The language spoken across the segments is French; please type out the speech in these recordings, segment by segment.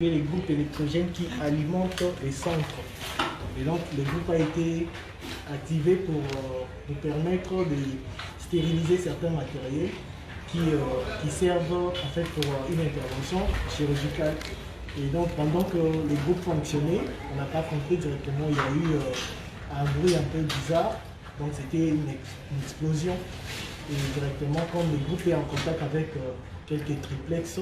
les groupes électrogènes qui alimentent les centres. Et donc le groupe a été activé pour nous permettre de stériliser certains matériels qui servent en fait pour une intervention chirurgicale. Et donc pendant que les groupes fonctionnaient, on n'a pas compris directement, il y a eu un bruit un peu bizarre, donc c'était une explosion. Et directement, comme le groupe est en contact avec quelques triplexes,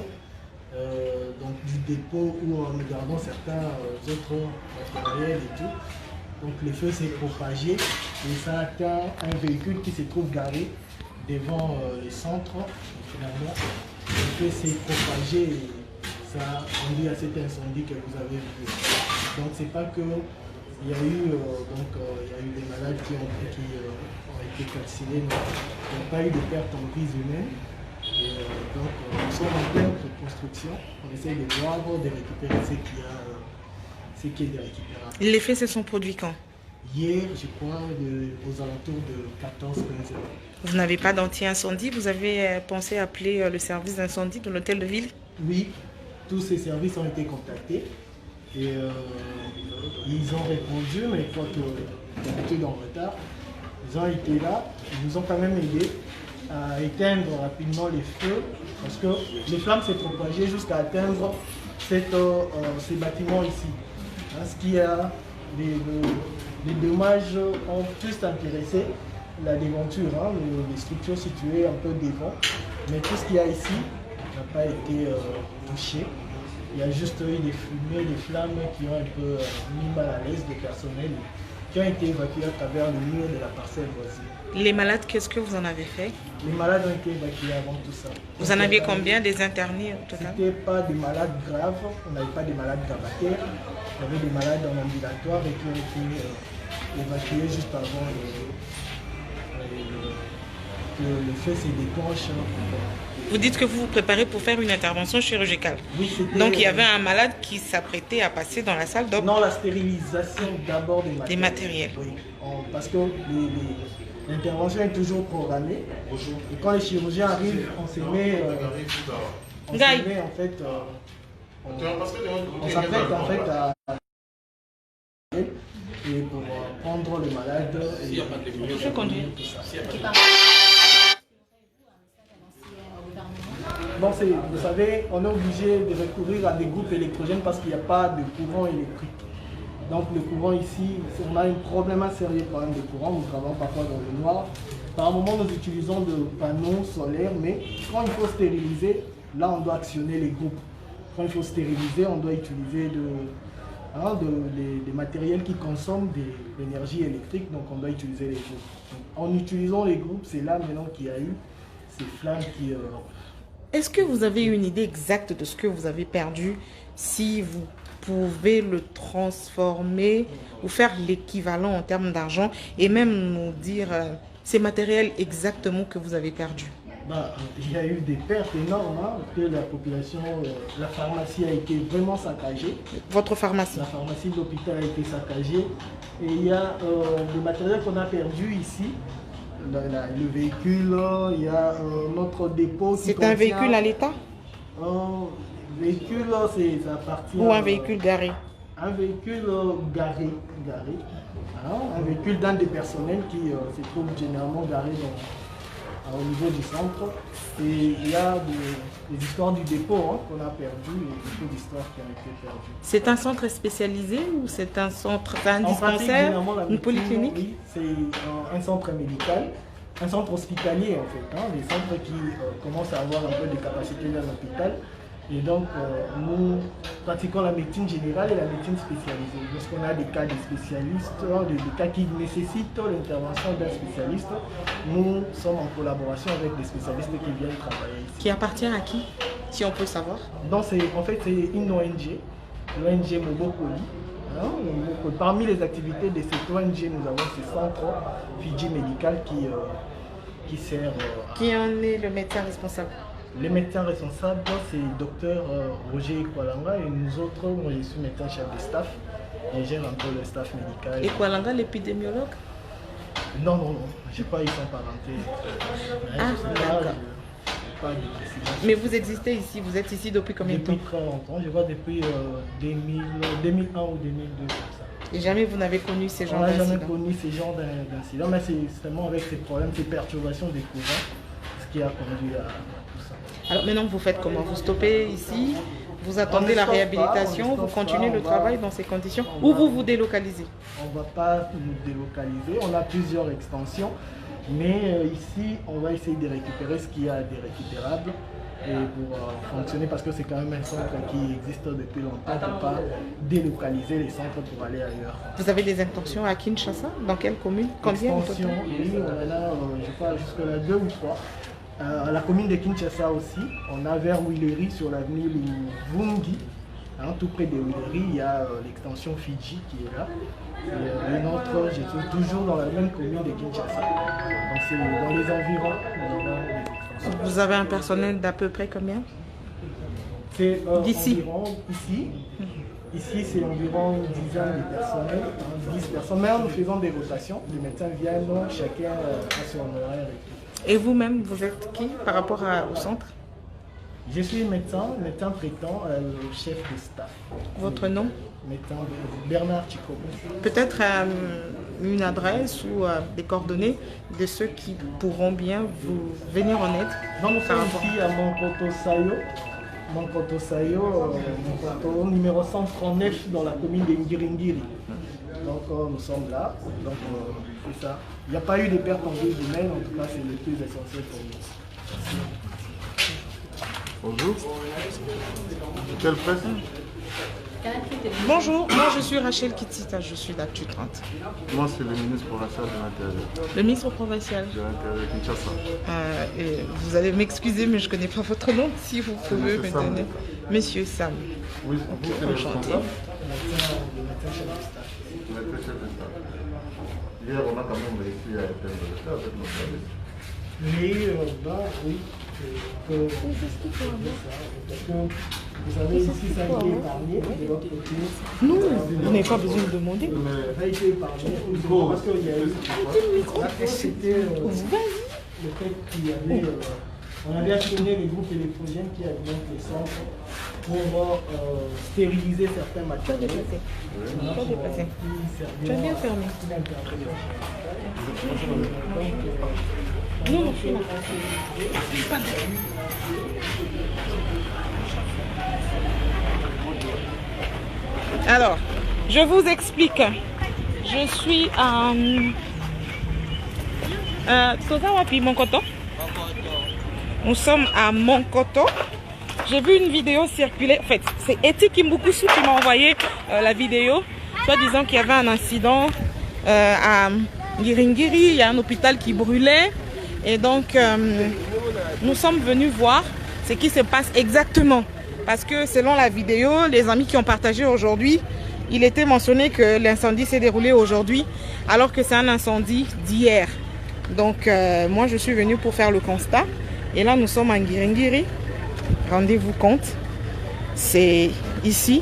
donc du dépôt où nous gardons certains autres matériels et tout. Donc le feu s'est propagé et ça a atteint un véhicule qui se trouve garé devant les centres. Finalement, le feu s'est propagé et ça a conduit à cet incendie que vous avez vu. Donc c'est pas que il y a eu des malades qui ont été calcinés, mais il n'y a pas eu de perte en vies humaines. Et donc nous sommes en pleine reconstruction. On essaie de voir, de récupérer ce qui est récupérable. Les faits se sont produits quand? Hier, je crois, aux alentours de 14-15 heures. Vous n'avez pas d'anti-incendie? Vous avez pensé appeler le service d'incendie de l'hôtel de ville? Oui, tous ces services ont été contactés. Et ils ont répondu, mais une fois qu'ils étaient en retard, ils ont été là, ils nous ont quand même aidé à éteindre rapidement les feux, parce que les flammes s'est propagées jusqu'à atteindre ces bâtiments ici. Hein, ce qui a les dommages ont plus intéressé la devanture, hein, les structures situées un peu devant, mais tout ce qu'il y a ici n'a pas été touché. Il y a juste eu des fumées, des flammes qui ont un peu mis mal à l'aise le personnel, qui ont été évacués à travers le mur de la parcelle voisine. Les malades, qu'est-ce que vous en avez fait? Les malades ont été évacués avant tout ça. Vous en aviez combien des internés au total? C'était pas des malades graves, on n'avait pas des malades gravataires. Il y avait des malades en ambulatoire et qui ont été évacués juste avant que le feu se déclenche. Vous dites que vous vous préparez pour faire une intervention chirurgicale. Oui, donc il y avait un malade qui s'apprêtait à passer dans la salle d'op. Non, la stérilisation d'abord des matériels. Oui, parce que l'intervention est toujours programmée. Et quand les chirurgiens arrivent, on se met en fait, on s'apprête en fait à et pour prendre le malade et je conduis. Tout ça. Bon, vous savez, on est obligé de recourir à des groupes électrogènes parce qu'il n'y a pas de courant électrique. Donc le courant ici, on a un sérieux problème de courant, nous travaillons parfois dans le noir. Par moment, nous utilisons des panneaux solaires, mais quand il faut stériliser, là on doit actionner les groupes. Quand il faut stériliser, on doit utiliser des matériels qui consomment de l'énergie électrique, donc on doit utiliser les groupes. Donc, en utilisant les groupes, c'est là maintenant qu'il y a eu ces flammes qui... Est-ce que vous avez une idée exacte de ce que vous avez perdu, si vous pouvez le transformer ou faire l'équivalent en termes d'argent et même nous dire ces matériels exactement que vous avez perdu? Il y a eu des pertes énormes, hein, que la population, la pharmacie a été vraiment saccagée. Votre pharmacie? La pharmacie de l'hôpital a été saccagée. Et il y a des matériels qu'on a perdus ici. Le véhicule, il y a notre dépôt. C'est un véhicule à l'état? Véhicule, ça appartient... Ou un véhicule garé? Un véhicule garé. Un véhicule d'un des personnels qui se trouve généralement garé au niveau du centre. Et il y a des histoires du dépôt qu'on a perdu et beaucoup d'histoires qui ont été perdues. C'est un centre spécialisé ou c'est un centre, un dispensaire, une polyclinique? Oui, c'est un centre médical, un centre hospitalier en fait. Des centres qui commencent à avoir un peu de capacité dans l'hôpital. Et donc, nous pratiquons la médecine générale et la médecine spécialisée. Lorsqu'on a des cas de spécialistes, des cas qui nécessitent l'intervention d'un spécialiste, nous sommes en collaboration avec des spécialistes qui viennent travailler ici. Qui appartient à qui, si on peut savoir? Donc, en fait, c'est une ONG, l'ONG Mobopoli. Parmi les activités de cette ONG, nous avons ce centre Fidji médical qui sert Qui en est le médecin responsable? Les médecins responsables, c'est le docteur Roger Ekwalanga et nous autres, moi je suis médecin chef de staff et gère un peu le staff médical. Ekwalanga, l'épidémiologue? Non, je ne sais pas, ils sont parentés. Ah, d'accord. pas de décision. Mais vous existez ici, vous êtes ici depuis combien de temps? Depuis très longtemps, je vois depuis 2001 ou 2002 comme ça. Et jamais vous n'avez connu ces On genres n'a jamais d'incidents? connu ces genres d'incidents, mais c'est seulement avec ces problèmes, ces perturbations des courants, ce qui a conduit à tout ça. Alors maintenant, vous faites comment? Vous stoppez ici? Vous attendez la stoppe pas, réhabilitation? on Vous stoppe continuez pas, le on travail va- dans ces conditions? on Ou va- vous vous délocalisez? On ne va pas nous délocaliser, on a plusieurs extensions, mais ici, on va essayer de récupérer ce qu'il y a de récupérable et pour fonctionner, parce que c'est quand même un centre qui existe depuis longtemps, on ne peut pas délocaliser les centres pour aller ailleurs. Vous avez des intentions à Kinshasa? Dans quelle commune? Combien au Extension, total? oui, on en a, je crois, jusque-là 2 ou 3. À la commune de Kinshasa aussi, on a vers Willery sur l'avenue Luvungi, hein, tout près de Willery, il y a l'extension Fidji qui est là. Et une autre, je suis toujours dans la même commune de Kinshasa. Donc c'est dans les environs, les extensions. Vous avez un personnel d'à peu près combien? C'est D'ici. environ ici. Ici, c'est environ une dizaine de personnel, hein, 10 personnes. Mais en faisant des rotations, les médecins viennent, chacun a son horaire et tout. Et vous-même, vous êtes qui par rapport au centre? Je suis médecin traitant, chef de staff. Votre nom? Médecin Bernard Chikobo. Peut-être une adresse ou des coordonnées de ceux qui pourront bien vous venir en aide? Donc nous par sommes rapport- ici à Monkoto Sayo, Monkoto numéro 139 dans la commune de Ngiringiri. Donc nous sommes là, donc c'est ça. Il n'y a pas eu de perte en vie humaine, en tout cas c'est le plus essentiel pour nous. Bonjour. Quelle presse? Bonjour, moi je suis Rachel Kitita, je suis d'Actu 30. Moi, c'est le ministre provincial de l'Intérieur. Le ministre provincial. De l'Intérieur Kinshasa. Et vous allez m'excuser, mais je ne connais pas votre nom, si vous pouvez me Monsieur Sam. donner. Monsieur Sam. Oui, vous, c'est le enchanté. responsable. Le médecin chef de staff. Maître chef d'État. Hier, on a quand même réussi à éteindre le feu avec nos services. Mais oui, parce que vous savez ici ça a été épargné de l'autre côté. Non, vous n'avez pas besoin de demander. Ça a été épargné parce qu'il y a eu. C'était le fait qu'il y avait. On avait assigné les groupes électrogènes qui alimentent les centres pour stériliser certains matériels. Tu as bien fermé. Non, non, je suis là. Alors, je vous explique. Je suis à Tozawapi, Monkoto. Nous sommes à Monkoto. J'ai vu une vidéo circuler. En fait, c'est Eti Kimbukusu qui m'a envoyé la vidéo. Soit disant qu'il y avait un incident à Ngiringiri. Il y a un hôpital qui brûlait. Et donc, nous sommes venus voir ce qui se passe exactement. Parce que selon la vidéo, les amis qui ont partagé aujourd'hui, il était mentionné que l'incendie s'est déroulé aujourd'hui, alors que c'est un incendie d'hier. Donc, moi, je suis venue pour faire le constat. Et là, nous sommes à Ngiringiri. Rendez-vous compte, c'est ici.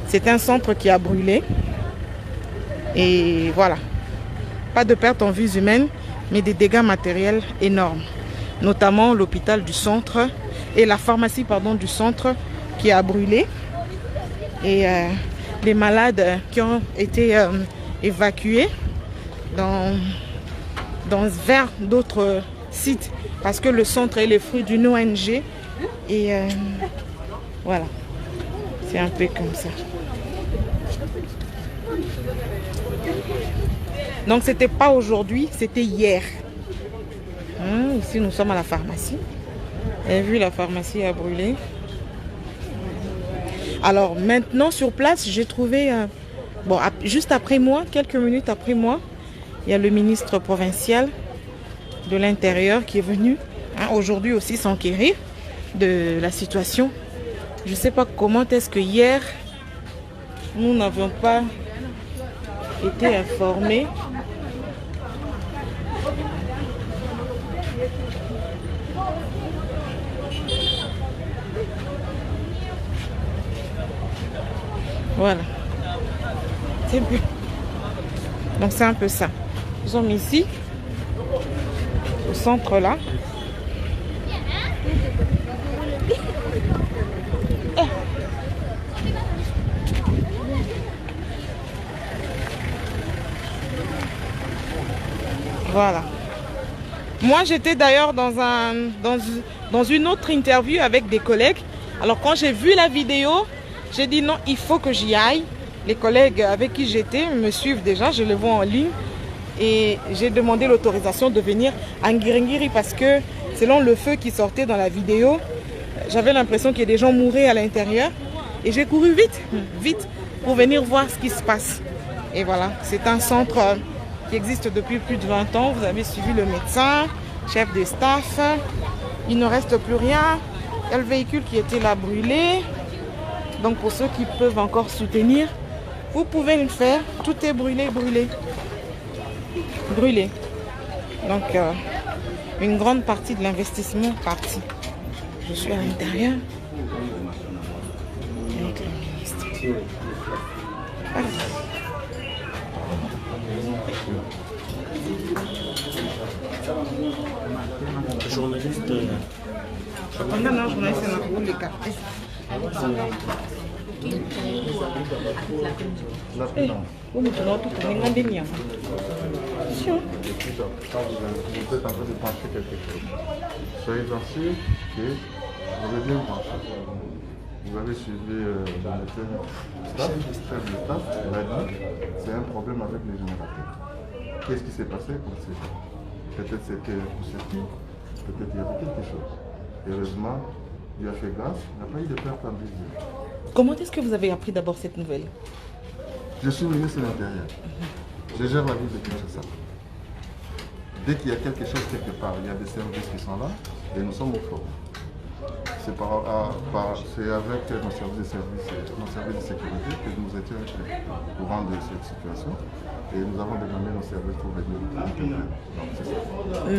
C'est un centre qui a brûlé. Et voilà. Pas de perte en vies humaines, mais des dégâts matériels énormes. Notamment l'hôpital du centre et la pharmacie du centre qui a brûlé. Et les malades qui ont été évacués vers d'autres sites. Parce que le centre est le fruit d'une ONG. Et voilà. C'est un peu comme ça. Donc c'était pas aujourd'hui, c'était hier. Ici nous sommes à la pharmacie. Vous avez vu, la pharmacie a brûlé. Alors maintenant sur place, j'ai trouvé, juste après moi, quelques minutes après moi, il y a le ministre provincial de l'Intérieur qui est venu aujourd'hui aussi s'enquérir de la situation. Je ne sais pas comment est-ce que hier, nous n'avions pas été informés. Voilà. Donc c'est un peu ça. Nous sommes ici, au centre là. Voilà. Moi, j'étais d'ailleurs dans une autre interview avec des collègues. Alors, quand j'ai vu la vidéo, j'ai dit non, il faut que j'y aille. Les collègues avec qui j'étais me suivent déjà, je les vois en ligne. Et j'ai demandé l'autorisation de venir à Ngiringiri parce que, selon le feu qui sortait dans la vidéo, j'avais l'impression qu'il y a des gens mouraient à l'intérieur. Et j'ai couru vite, pour venir voir ce qui se passe. Et voilà, c'est un centre qui existe depuis plus de 20 ans. Vous avez suivi le médecin, chef de staff. Il ne reste plus rien. Il y a le véhicule qui était là brûlé. Donc pour ceux qui peuvent encore soutenir, vous pouvez le faire. Tout est brûlé. Donc une grande partie de l'investissement partie. Je suis à l'intérieur. Avec le ministre. Voilà. Journaliste. Non, journaliste, c'est ma les cartes. La prudence. Vous me donnez tout pour une indemnité. Quand vous êtes en train de pencher quelque chose, soyez assurés que vous avez bien pensé. Vous avez suivi le médecin chef de staff, il a dit c'est un problème avec les générateurs. Qu'est-ce qui s'est passé pour ces gens? Peut-être c'était un circuit, peut-être il y avait quelque chose. Heureusement, il a fait grâce, il n'y a pas eu de perte en vision. Comment est-ce que vous avez appris d'abord cette nouvelle? Je suis ministre de l'Intérieur. Je gère la ville de Kinshasa. Dès qu'il y a quelque chose quelque part, il y a des services qui sont là et nous sommes au fort. C'est avec nos services de sécurité que nous étions au courant de cette situation et nous avons demandé nos services pour venir intervenir.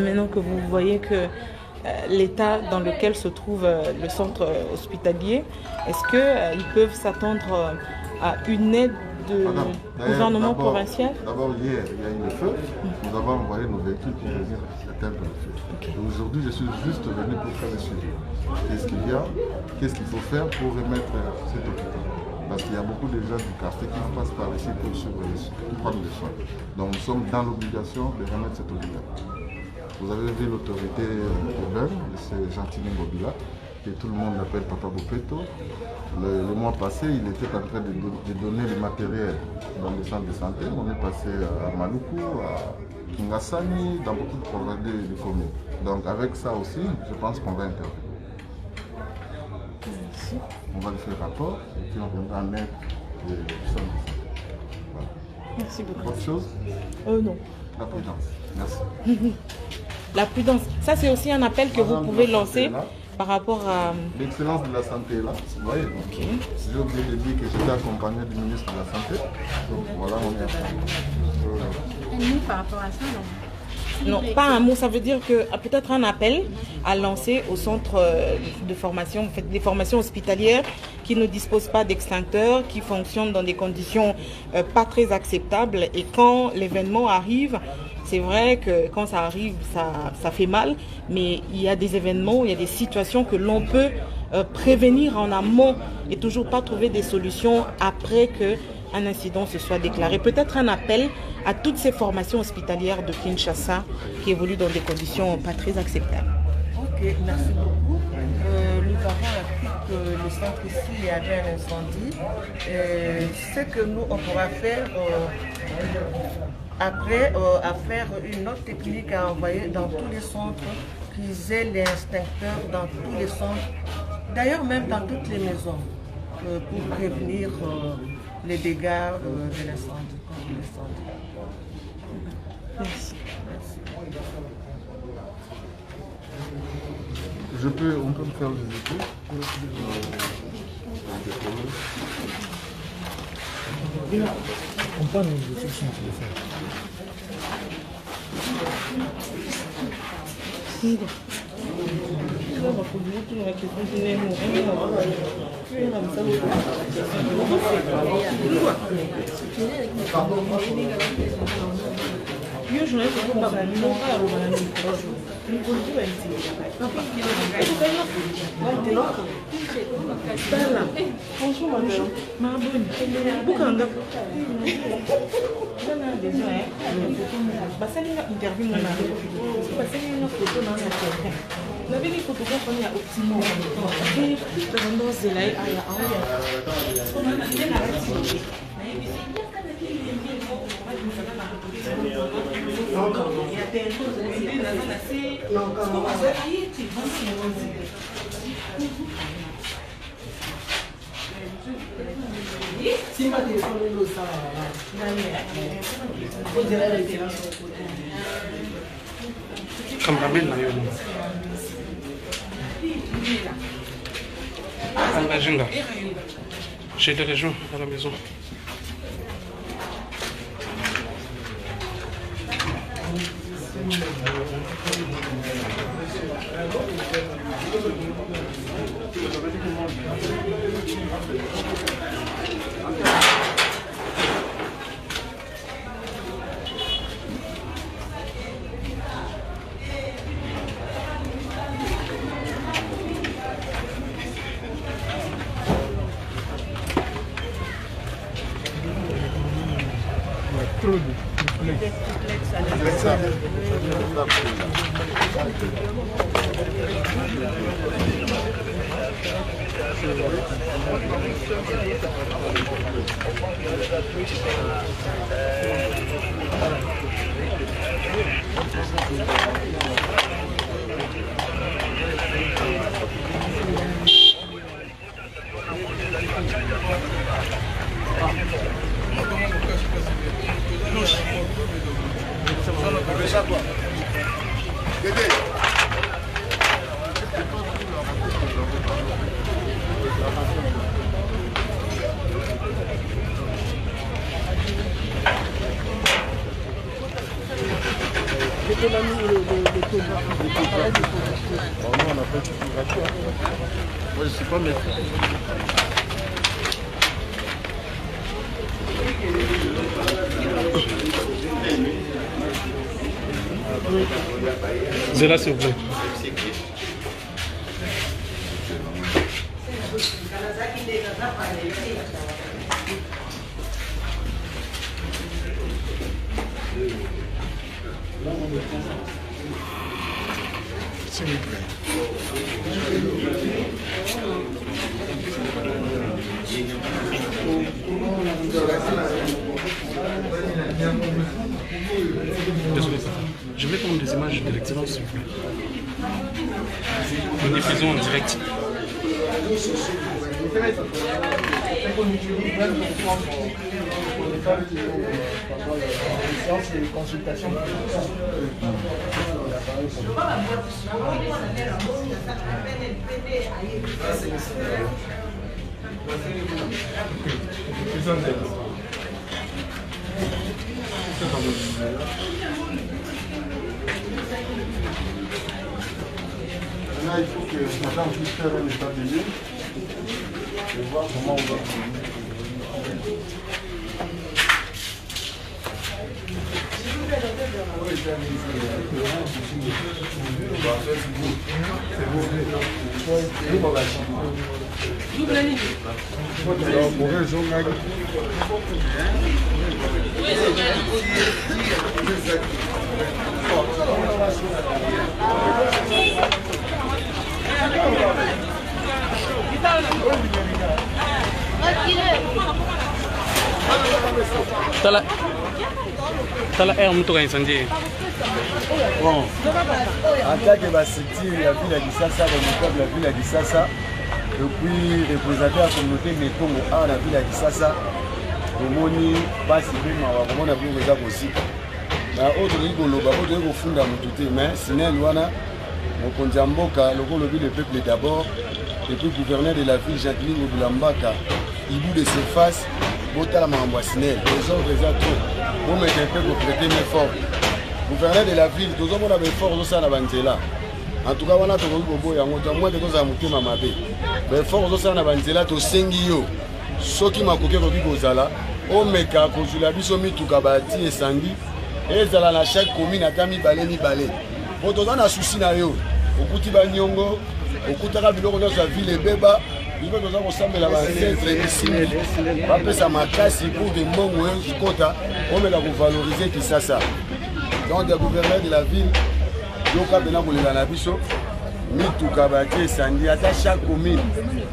Maintenant que vous voyez que l'état dans lequel se trouve le centre hospitalier, est-ce qu'ils peuvent s'attendre à une aide du gouvernement provincial? D'abord, hier, il y a eu le feu. Nous avons envoyé nos véhicules pour venir éteindre le feu. Okay. Aujourd'hui, je suis juste venu pour faire le suivi. Qu'est-ce qu'il y a? Qu'est-ce qu'il faut faire pour remettre cet hôpital? Parce qu'il y a beaucoup de gens du quartier qui passent par ici pour prendre les soins. Donc, nous sommes dans l'obligation de remettre cet hôpital. Vous avez vu l'autorité urbaine, c'est Gentili Ngobila, que tout le monde appelle Papa Bopeto. Le mois passé, il était en train de donner le matériel dans les centres de santé. On est passé à Maluku, à Kingasani, dans beaucoup de programmes de communes. Donc avec ça aussi, je pense qu'on va intervenir. Merci. On va le faire rapport et puis on viendra en aide du centre de santé. Voilà. Merci beaucoup. Autre chose? Non. La prudence. Merci. La prudence, ça c'est aussi un appel que vous pouvez lancer par rapport à... L'excellence de la santé est là, vous voyez. Okay. J'ai oublié de dire que j'étais accompagné du ministre de la Santé. Donc voilà, on est à Un mot par rapport à ça, non? Non, pas un mot, ça veut dire que peut-être un appel à lancer au centre de formation, des formations hospitalières qui ne disposent pas d'extincteurs, qui fonctionnent dans des conditions pas très acceptables. Et quand l'événement arrive, c'est vrai que quand ça arrive, ça fait mal, mais il y a des événements, il y a des situations que l'on peut prévenir en amont et toujours pas trouver des solutions après qu'un incident se soit déclaré. Peut-être un appel à toutes ces formations hospitalières de Kinshasa qui évoluent dans des conditions pas très acceptables. Ok, merci beaucoup. Nous avons appris que le centre ici, il y avait un incendie. Ce que nous, on pourra faire après, à faire une autre technique à envoyer dans tous les centres, qu'ils aient les extincteurs dans tous les centres, d'ailleurs même dans toutes les maisons, pour prévenir les dégâts de l'incendie. Merci. On peut me faire visiter. On parle de section téléphone. Yo je n'ai pas de Cameraman là, Angajinga. J'ai des régions à la maison. Moi, je suis pas maître. C'est là, s'il vous plaît. S'il vous plaît. Désolé, je vais prendre des images directement, s'il vous plaît. Nous diffusons en direct. Là, il faut que madame puisse faire un état de lieu et voir comment on va. Tala air mutuka incendie. Bon, en tant que basecteur la ville à Kisasa, la ville à Kisasa, et puis représentant la communauté de Congo à la ville à Kisasa, Moni passe bien, on a vu les aussi. Na autre rigolo, autre rigolo funda mututé, mais Sinel Wana, mon Kondiamboka, le ville le peuple d'abord, et puis gouverneur de la ville Jacqueline Oulambaka, Ibou de surface, Botala Mamboisinel, les autres les autres, vous mettez un peu pour prêter mes formes. Gouverneur de la ville, tous les gens ont force aussi à Banzela. En tout cas, on a tout le monde, moins de choses à monter ma mabé. Mais force aussi à Banzela, tu sengio. Ce qui m'a coupé au Zala, on met qu'à consuler biso mi tout kabati et sangi ezala na chaque commune ata mibale po toza na susi na yo okuti baniongo okutaka biloko nyonso ya ville ebeba biso toza kosambela bacentre misimbi bapesa makasi pour de mbongo oyo ekota omeka kovalorize Kisasa. Donc le gouverneur de la ville yoka pena kolela na biso mituka batie esandi ata chaque commune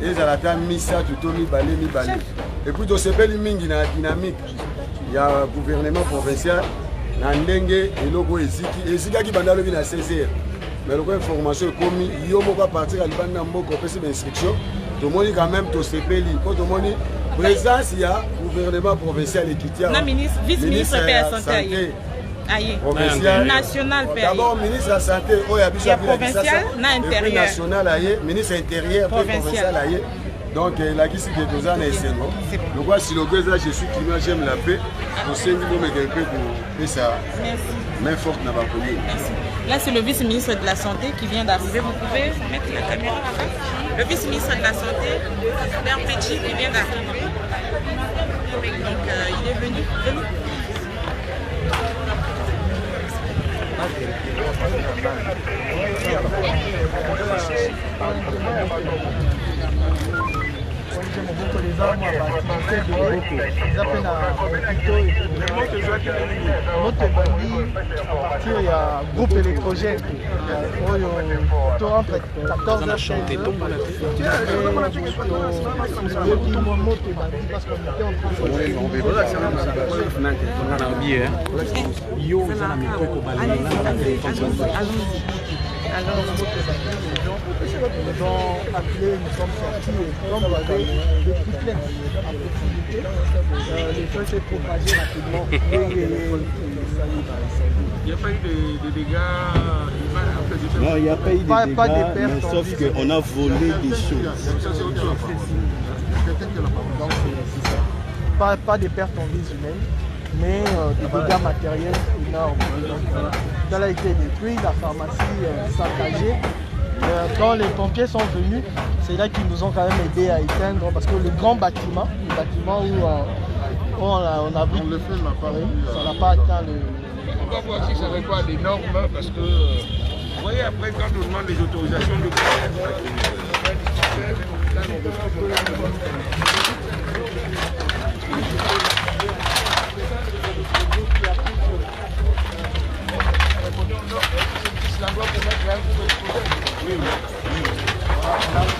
ezala ata misatu to mibale et puis tosepeli mingi na dynamique ya gouvernement provincial na ndenge eloko ezikaki banda lobi na 16h mais loko information ekomi yo moko apartir ya libanda moko opesi bainstruction tomoni quand même tosepeli po tomoni présence ya gouvernement provincial ekiti ya vice-ministre de la santé provincial national d'abord ministre de la santé oyo ya biso provincial na intérieur national aye ministre intérieur provincial aye donc la kisi de toza na esengo lokwa siloko eza je suis climat j'aime la paix tosengi bomeka mpe kopesa main forte na bakoli. Là c'est le vice-ministre de la santé qui vient d'arriver, vous pouvez mettre la caméra là-bas. Le vice-ministre de la santé Bert Petit qui vient d'arriver, donc il est venu. Il y a groupe électrogène entre 14 h 16 alors, nous ont appelé, nous sommes sortis et comme vous avez des triplex à proximité, les choses s'est propagé rapidement. Il n'y a pas eu de dégâts humains? Non, il n'y a pas eu de dégâts, pas de pertes, mais sauf qu'on a volé des choses. Ça, c'est autre chose. Donc, c'est ça. Pas de pertes en vie humaine, mais des dégâts matériels énormes. Ça a été détruit, la pharmacie saccagée. Quand les pompiers sont venus, c'est là qu'ils nous ont quand même aidé à éteindre parce que le grand bâtiment, le bâtiment où on a vu, ça n'a pas atteint le... On va voir si ça n'est pas des normes parce que vous voyez après quand on demande les autorisations de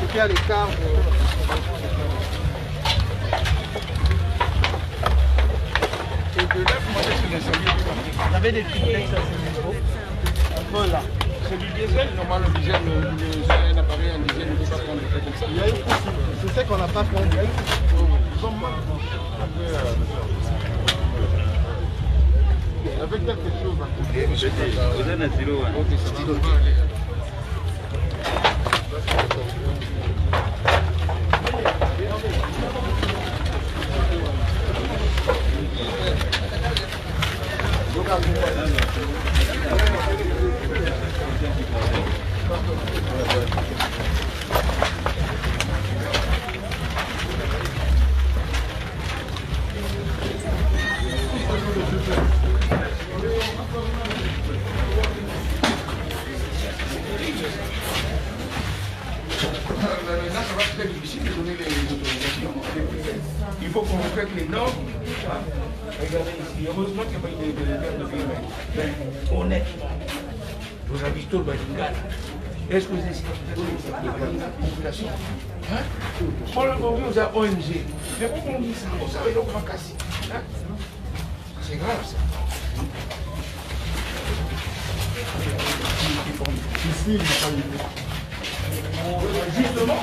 C'était à l'écart. Et de là, comment est-ce que l'incendie est parti? Il y avait des triplex à ce niveau. Un peu là. C'est du diesel, normalement le diesel, c'est un appareil en diesel, ne peut pas prendre comme ça. Il y a une possible. Je sais qu'on n'a pas fait un diesel. Il y avait quelque chose à côté. Il faut qu'on respecte les normes. Regardez ici, heureusement qu'il n'y a pas eu de perte de vie humaine. Honnête. Vous avez tout le Balingal. Est-ce que vous avez la population? On l'a vendu aux ONG. Mais pourquoi on dit ça? On savait donc en casser. C'est grave ça. Ici, il n'y a pas eu. Justement,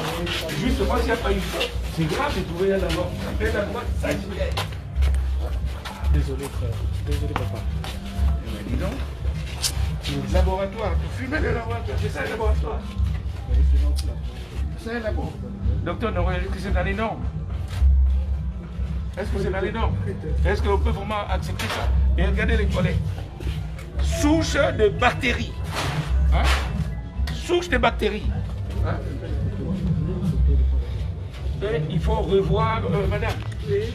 s'il n'y a pas eu ça, c'est grave de trouver un d'abord. Mais la droite, ça gêne. Désolé frère, désolé papa. Dis donc, le laboratoire, pour fumer le laboratoire, c'est ça le laboratoire. C'est un labo. Docteur, est-ce que c'est dans les normes? Est-ce que c'est dans les normes? Est-ce qu'on peut vraiment accepter ça? Et regardez les collègues. Souche de bactéries. Hein? Souche de bactéries. Hein? Et il faut revoir, madame,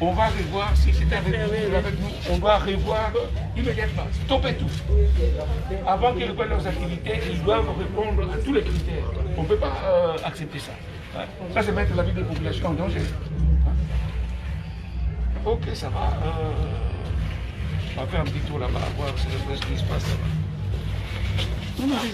on va revoir si c'est avec nous, on doit revoir immédiatement, stopper tout. Avant qu'ils reprennent leurs activités, ils doivent répondre à tous les critères. On ne peut pas accepter ça. Ça, c'est mettre la vie des populations en danger. Ok, ça va. On va faire un petit tour là-bas, voir ce qui se passe là-bas. Non, madame.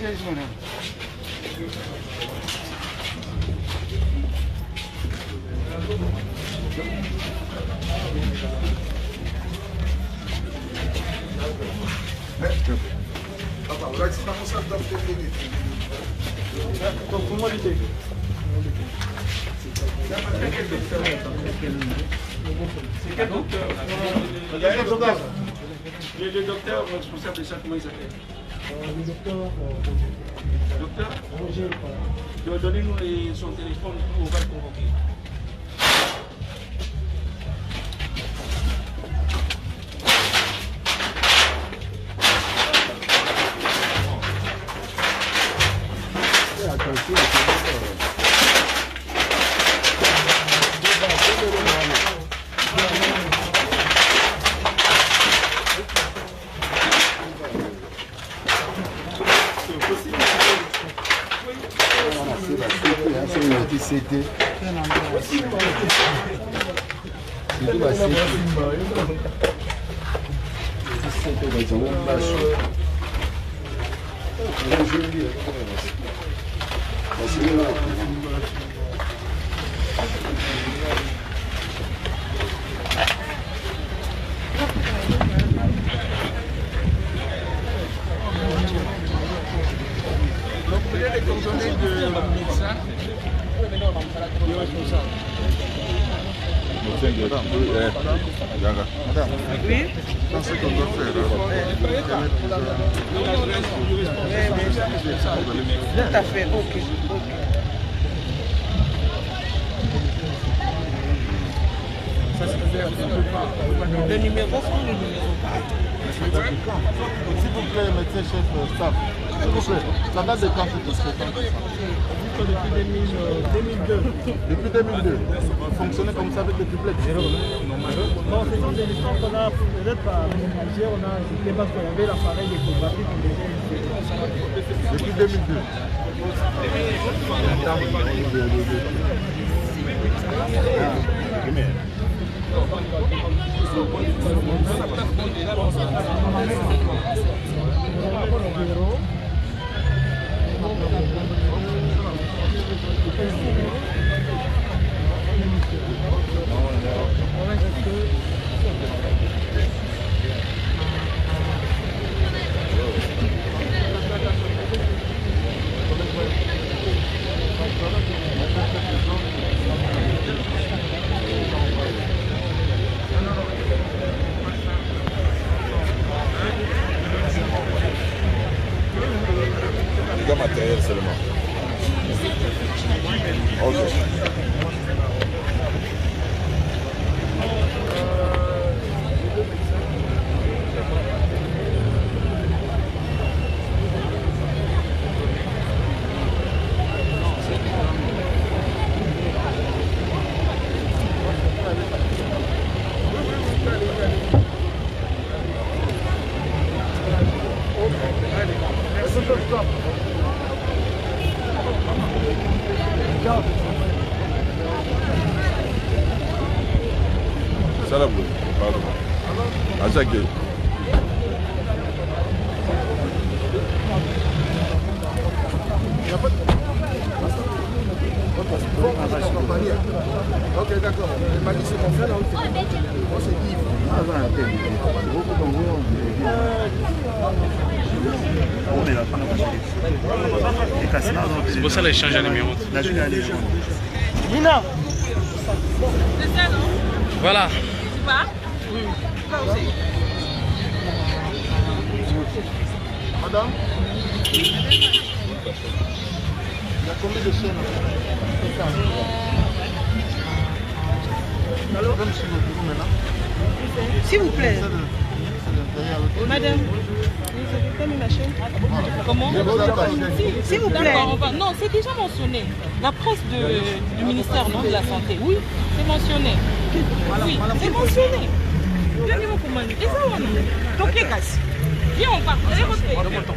C'est quel docteur? Le docteur responsable de ça, comment il s'appelle? Le docteur Roger. Donnez-nous son téléphone, on va le convoquer. C'était Donc, vous avez les coordonnées de médecin. Oui. Dans ce qu'on doit faire. Tout à fait, ok. Le numéro, c'est le numéro. S'il vous plaît, médecin chef staff. S'il vous plaît, ça date de quand cette discrépance? Depuis 2002. Depuis 2002. Vous fonctionnez comme ça avec des duplexes? Bon, ce sont des licences qu'on a peut-être pas ménagées, on a ajouté parce qu'il y avait l'appareil échographie qu'on devait utiliser. Depuis 2002. Matériel seulement. Ok. Ça la boule, pardon. À chaque gueule. Ok, d'accord. Il m'a dit c'est mon frère là où c'est. Moi c'est Yves. C'est pour ça qu'il a changé de numéro. Nina. Voilà. Tu vas? Oui. Tu vas aussi? Madame? Il y a combien de chaînes? S'il vous plaît. Madame, vous avez pas mis ma chaîne? Comment? S'il vous plaît. Non, c'est déjà mentionné. La presse du ministère non, de la Santé, oui, c'est mentionné. Oui, c'est mentionné. Donc, les gars, viens, on part. Allez, reprends.